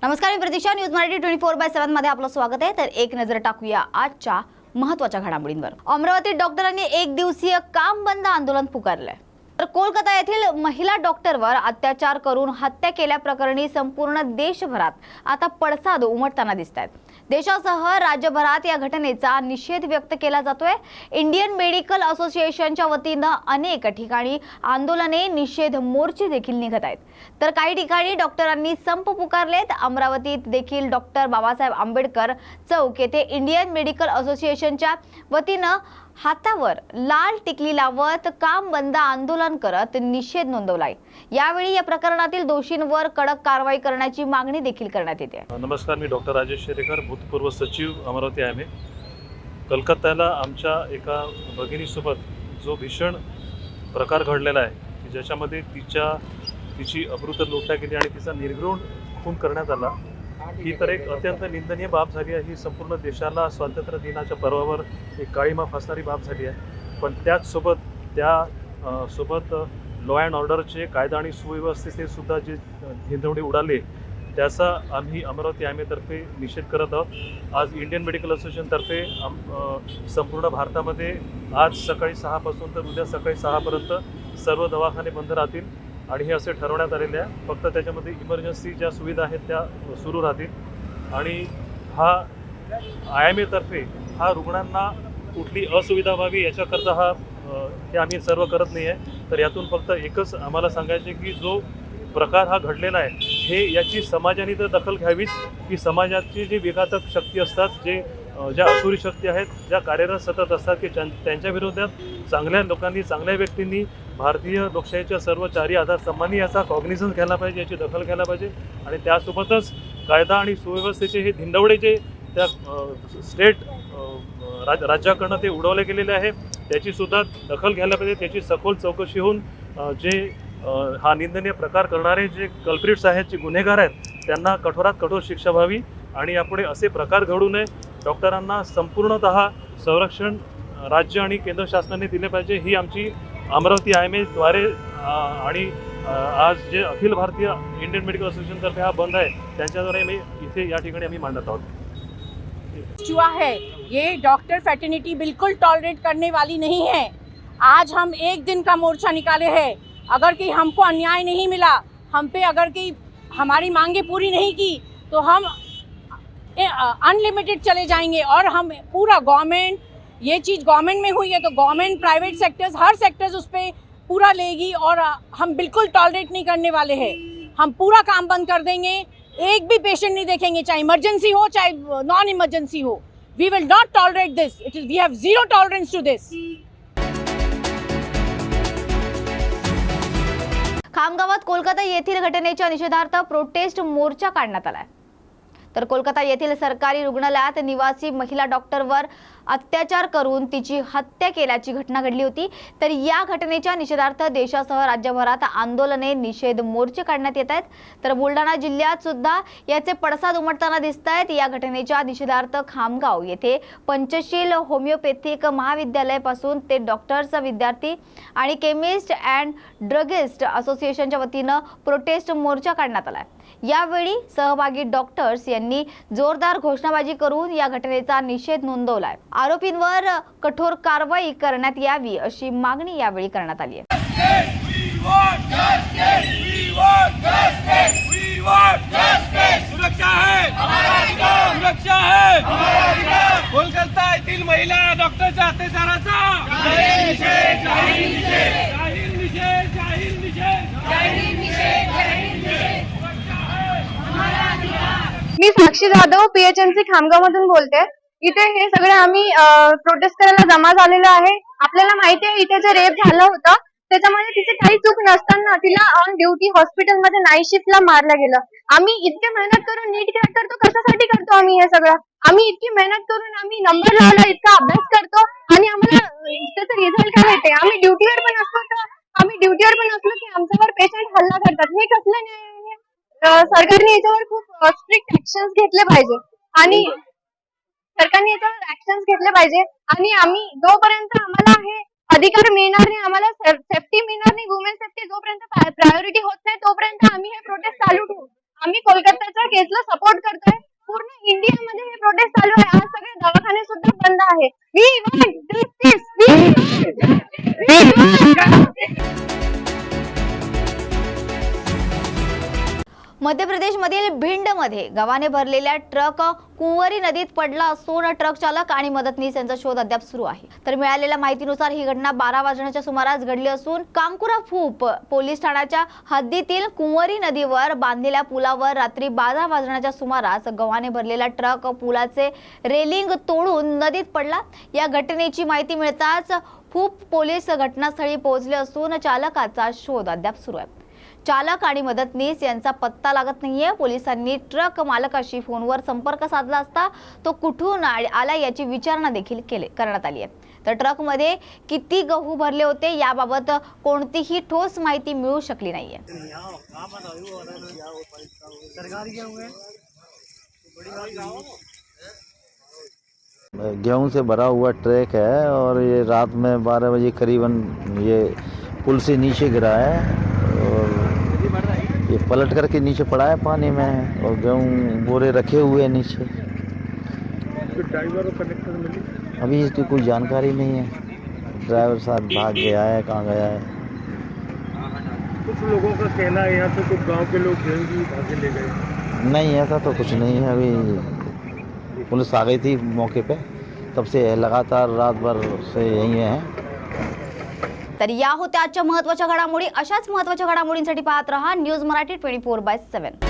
नमस्कार, मी प्रतीक्षा. न्यूज मराठी 24/7 मध्ये आपलं स्वागत आहे. तर एक नजर टाकूया आजच्या महत्त्वाच्या घडामोडींवर. अमरावतीत डॉक्टरांनी एक दिवसीय काम बंद आंदोलन पुकारलंय. तर कोलकाता येथील महिला डॉक्टरवर अत्याचार करून हत्या केल्याप्रकरणी संपूर्ण देशभरात आता पडसाद उमटताना दिसतात. देशासह राज्यभरात या घटनेचा निषेध व्यक्त केला जातोय. इंडियन मेडिकल असोसिएशनच्या वतीनं अनेक ठिकाणी आंदोलने, निषेध मोर्चे देखील निघत आहेत. तर काही ठिकाणी डॉक्टरांनी संप पुकारलेत. अमरावतीत देखील डॉक्टर बाबासाहेब आंबेडकर चौक येथे इंडियन मेडिकल असोसिएशनच्या वतीनं हातावर लाल टिकली लावत काम बंद आंदोलन करत निषेध नोंदवलाय. यावेळी या प्रकरणातील दोषींवर कडक कारवाई करण्याची मागणी देखील करण्यात येते. नमस्कार, मी डॉक्टर राजेश शेरेकर, भूतपूर्व सचिव अमरावती आहे. कलकत्त्याला आमच्या एका भगिनीसोबत जो भीषण प्रकार घडलेला आहे की ज्याच्यामध्ये तिची अब्रूतर लुटल्या गेली आणि तिचा निर्घृण खून करण्यात आला, ही तर एक अत्यंत निंदनीय बाब झाली आहे. ही संपूर्ण देशाला स्वातंत्र्य दिनाच्या पर्वावर एक काळीमा फासणारी बाब झाली आहे. पण त्याचसोबत सोबत लॉ अँड ऑर्डरचे, कायदा आणि सुव्यवस्थेचे सुद्धा जे धिंदवडे उडाले त्याचा आम्ही अमरावती आयएमएतर्फे निषेध करत आहोत. आज इंडियन मेडिकल असोसिएशनतर्फे संपूर्ण भारतामध्ये आज सकाळी 6 पासून तर उद्या सकाळी 6 पर्यंत सर्व दवाखाने बंद राहतील आणि हे असे ठरवण्यात आलेले आहे. फक्त त्याच्यामध्ये इमर्जन्सी ज्या सुविधा आहेत त्या सुरू राहतील आणि हा आयएमएतर्फे हा रुग्णांना कुठली असुविधा व्हावी याच्याकरता हे आम्ही सर्व करत नाही आहे. तर यातून फक्त एकच आम्हाला सांगायचे की जो प्रकार हा घडलेला आहे हे याची समाजाने तर दखल घ्यावीच, की समाजाची जी विघातक शक्ती असतात, ज्या असुरी शक्ती आहेत, ज्या कार्यरत सतत असतात, की त्यांच्या विरोधात चांगल्या लोकांनी, चांगल्या व्यक्तींनी भारतीय लोकशाहीच्या सर्व चारी आधारस्तंभांनी याचा कॉग्निझन्स घ्यायला पाहिजे, याची दखल घ्यायला पाहिजे. आणि त्यासोबतच कायदा आणि सुव्यवस्थेचे हे धिंडवडे जे त्या स्टेट राज्याकडनं ते उडवले गेलेले आहे त्याची सुद्धा दखल घ्यायला पाहिजे. त्याची सखोल चौकशी होऊन जे हा निंदनीय प्रकार करणारे जे कल्प्रिट्स आहेत, जे गुन्हेगार आहेत, त्यांना कठोरात कठोर शिक्षा व्हावी आणि यापुढे असे प्रकार घडू नये. डॉक्टरांना संपूर्णतः संरक्षण राज्य आणि केंद्र शासनाने दिले पाहिजे. ही आमची अमरावती आयएमएद्वारे आणि आज जे अखिल भारतीय इंडियन मेडिकल असोसिएशनतर्फे हा बंद आहे त्यांच्याद्वारे इथे या ठिकाणी आम्ही मांडत आहोत. हुआ है, ये डॉक्टर फैटर्निटी बिल्कुल टॉलरेट करने वाली नहीं है. आज हम एक दिन का मोर्चा निकाले हैं. अगर कि हमको अन्याय नहीं मिला, हम पे अगर कि हमारी मांगे पूरी नहीं की तो हम अनलिमिटेड चले जाएंगे. और हम पूरा गवर्नमेंट, ये चीज़ गवर्नमेंट में हुई है तो गवर्नमेंट, प्राइवेट सेक्टर्स, हर सेक्टर्स उस पर पूरा लेगी. और हम बिल्कुल टॉलरेट नहीं करने वाले हैं. हम पूरा काम बंद कर देंगे. एक भी पेशेंट नहीं देखेंगे, चाहे इमरजेंसी हो चाहे नॉन इमरजेंसी हो. We will not tolerate this. We have zero tolerance to this. खामगावात कोलकाता येथील घटनेच्या निषेधार्थ प्रोटेस्ट मोर्चा काढण्यात आलाय. तर कोलकाता येथील सरकारी रुग्णालयात निवासी महिला डॉक्टरवर अत्याचार करून तिची हत्या केल्याची घटना घडली होती. तर या घटनेच्या निषेधार्थ देशासह राज्यभरात आंदोलने, निषेध मोर्चे काढण्यात येत आहेत. तर बुलढाणा जिल्ह्यात सुद्धा याचे पडसाद उमटताना दिसत आहेत. या घटनेच्या निषेधार्थ खामगाव येथे पंचशील होमिओपॅथिक महाविद्यालयापासून ते डॉक्टर्स, विद्यार्थी आणि केमिस्ट अँड ड्रगिस्ट असोसिएशनच्या वतीनं प्रोटेस्ट मोर्चा काढण्यात आलाय. यावेळी सहभागी डॉक्टर्स यांनी जोरदार घोषणाबाजी करून या घटनेचा निषेध नोंदवलाय. आरोपींवर कठोर कारवाई करण्यात यावी अशी मागणी यावेळी करण्यात आली आहे. कोलकाता येथील महिला डॉक्टरच्या अत्याचाराचा मी साक्षी जाधव PHMC खामगाव मधून बोलते. इथे हे सगळे आम्ही प्रोटेस्ट करायला जमा झालेलो आहे. आपल्याला माहिती आहे इथे जे रेप झालं होतं त्याच्यामध्ये तिचे काही चूक नसताना तिला ऑन ड्युटी हॉस्पिटलमध्ये नाईट शिफ्टला मारलं गेलं. आम्ही इतके मेहनत करून नीट क्रॅक करतो, कशासाठी करतो आम्ही हे सगळं? आम्ही इतकी मेहनत करून आम्ही नंबर लावला, इतका अभ्यास करतो आणि आम्हाला त्याचा रिझल्ट काय भेटते? आम्ही ड्युटीवर पण असलो की आमच्यावर पेशंट हल्ला करतात. हे कसलं न्याय आहे? सरकारने याच्यावर खूप स्ट्रिक्ट ऍक्शन्स घेतले पाहिजे आणि आम्ही जोपर्यंत आम्हाला हे अधिकार मिळणार नाही, आम्हाला सेफ्टी मिळणार नाही, वुमेन सेफ्टी जोपर्यंत प्रायोरिटी होत नाही तोपर्यंत आम्ही हे प्रोटेस्ट चालू ठेवू. आम्ही कोलकाताच्या केसला सपोर्ट करतोय. पूर्ण इंडियामध्ये हे प्रोटेस्ट चालू आहे. आज सगळे दवाखाने सुद्धा बंद आहे. We want justice. We want justice. मध्य प्रदेशमधील भिंडमध्ये गव्हाने भरलेल्या ट्रक कुंवरी नदीत पडला असून ट्रक चालक आणि मदतनीस यांचा शोध अद्याप सुरू आहे. तर मिळालेल्या माहितीनुसार ही घटना 12 वाजण्याच्या सुमारास घडली असून कांकुरा फूप पोलीस ठाण्याच्या हद्दीतील कुंवरी नदीवर बांधलेल्या पुलावर रात्री 12 वाजण्याच्या सुमारास गव्हाने भरलेला ट्रक पुलाचे रेलिंग तोडून नदीत पडला. या घटनेची माहिती मिळताच फूप पोलीस घटनास्थळी पोहोचले असून चालकाचा शोध अद्याप सुरू आहे. चालक आणि मदतनीस यांचा पत्ता लागत नाहीये. पोलिसांनी ट्रक मालकाशी फोनवर संपर्क साधला असता तो कुठून आला याची विचारणा देखील करण्यात आली आहे. तर ट्रकमध्ये किती गहू भरले होते याबाबत कोणतीही ठोस माहिती मिळू शकली नाहीये. गेहूं से भरा हुआ ट्रक है और ये रात में 12 बजे करीबन ये पुल से नीचे गिरा है और ये पलट करके नीचे पड़ा है पानी में और गेहूं बोरे रखे हुए हैं नीचे. ड्राइवर और कंडक्टर मिली अभी इसकी कोई जानकारी नहीं है. ड्राइवर साहब भाग गया है, कहाँ गया है. कुछ लोगों का कहना है यहाँ पे कुछ गांव के लोग गेहूं भी भागे ले गए. नहीं, ऐसा तो कुछ नहीं है. अभी पुलिस आ गई थी मौके पे, तब से लगातार रात भर से यहीं है. तर या होत्या आजच्या महत्त्वाच्या घडामोडी. अशाच महत्त्वाच्या घडामोडींसाठी पाहत रहा न्यूज मराठी 24/7.